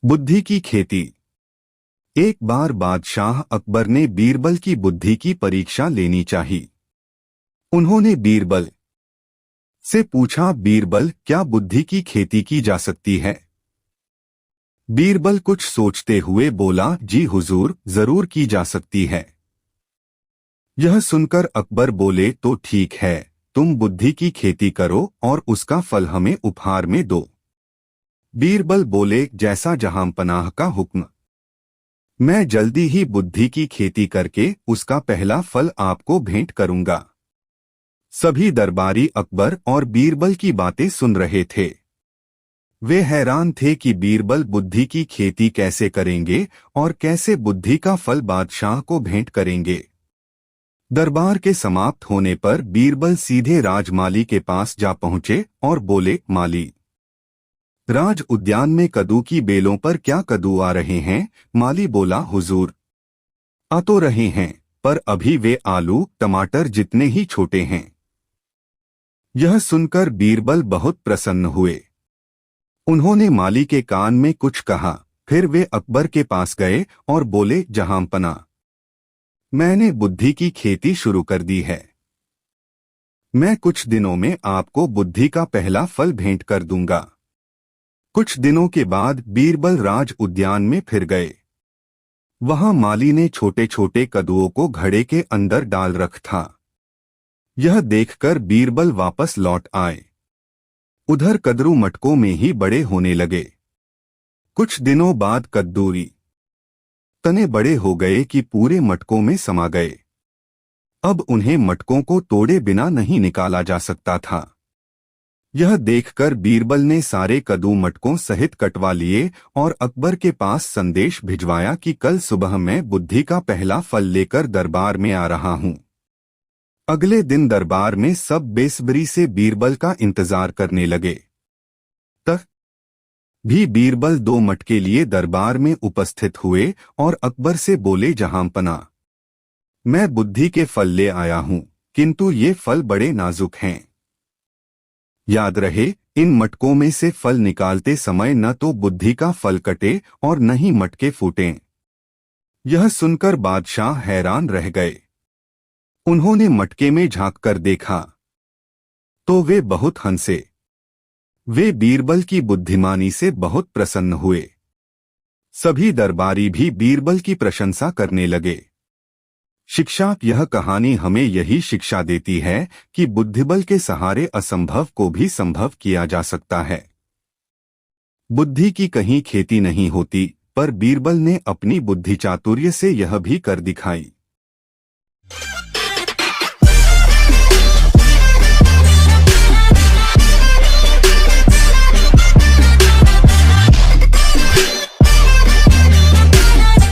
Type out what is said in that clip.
बुद्धि की खेती। एक बार बादशाह अकबर ने बीरबल की बुद्धि की परीक्षा लेनी चाहिए। उन्होंने बीरबल से पूछा, बीरबल, क्या बुद्धि की खेती की जा सकती है? बीरबल कुछ सोचते हुए बोला, जी हुजूर, जरूर की जा सकती है। यह सुनकर अकबर बोले, तो ठीक है, तुम बुद्धि की खेती करो और उसका फल हमें उपहार में दो। बीरबल बोले, जैसा जहांपनाह का हुक्म। मैं जल्दी ही बुद्धि की खेती करके उसका पहला फल आपको भेंट करूंगा। सभी दरबारी अकबर और बीरबल की बातें सुन रहे थे। वे हैरान थे कि बीरबल बुद्धि की खेती कैसे करेंगे और कैसे बुद्धि का फल बादशाह को भेंट करेंगे। दरबार के समाप्त होने पर बीरबल सीधे राजमाली के पास जा पहुंचे और बोले, माली, राज उद्यान में कद्दू की बेलों पर क्या कद्दू आ रहे हैं? माली बोला, हुजूर, आ तो रहे हैं, पर अभी वे आलू टमाटर जितने ही छोटे हैं। यह सुनकर बीरबल बहुत प्रसन्न हुए। उन्होंने माली के कान में कुछ कहा, फिर वे अकबर के पास गए और बोले, जहांपना, मैंने बुद्धि की खेती शुरू कर दी है। मैं कुछ दिनों में आपको बुद्धि का पहला फल भेंट कर दूंगा। कुछ दिनों के बाद बीरबल राज उद्यान में फिर गए। वहां माली ने छोटे छोटे कद्दुओं को घड़े के अंदर डाल रख था। यह देखकर बीरबल वापस लौट आए। उधर कद्दू मटकों में ही बड़े होने लगे। कुछ दिनों बाद कद्दूरी तने बड़े हो गए कि पूरे मटकों में समा गए। अब उन्हें मटकों को तोड़े बिना नहीं निकाला जा सकता था। यह देखकर बीरबल ने सारे कद्दू मटकों सहित कटवा लिए और अकबर के पास संदेश भिजवाया कि कल सुबह मैं बुद्धि का पहला फल लेकर दरबार में आ रहा हूं। अगले दिन दरबार में सब बेसब्री से बीरबल का इंतजार करने लगे। तब भी बीरबल 2 मटके लिए दरबार में उपस्थित हुए और अकबर से बोले, जहांपना, मैं बुद्धि के फल ले आया हूं, किंतु ये फल बड़े नाजुक हैं। याद रहे, इन मटकों में से फल निकालते समय न तो बुद्धि का फल कटे और न ही मटके फूटें। यह सुनकर बादशाह हैरान रह गए। उन्होंने मटके में झांक कर देखा तो वे बहुत हंसे। वे बीरबल की बुद्धिमानी से बहुत प्रसन्न हुए। सभी दरबारी भी बीरबल की प्रशंसा करने लगे। शिक्षा। यह कहानी हमें यही शिक्षा देती है कि बुद्धिबल के सहारे असंभव को भी संभव किया जा सकता है। बुद्धि की कहीं खेती नहीं होती, पर बीरबल ने अपनी बुद्धि चातुर्य से यह भी कर दिखाई।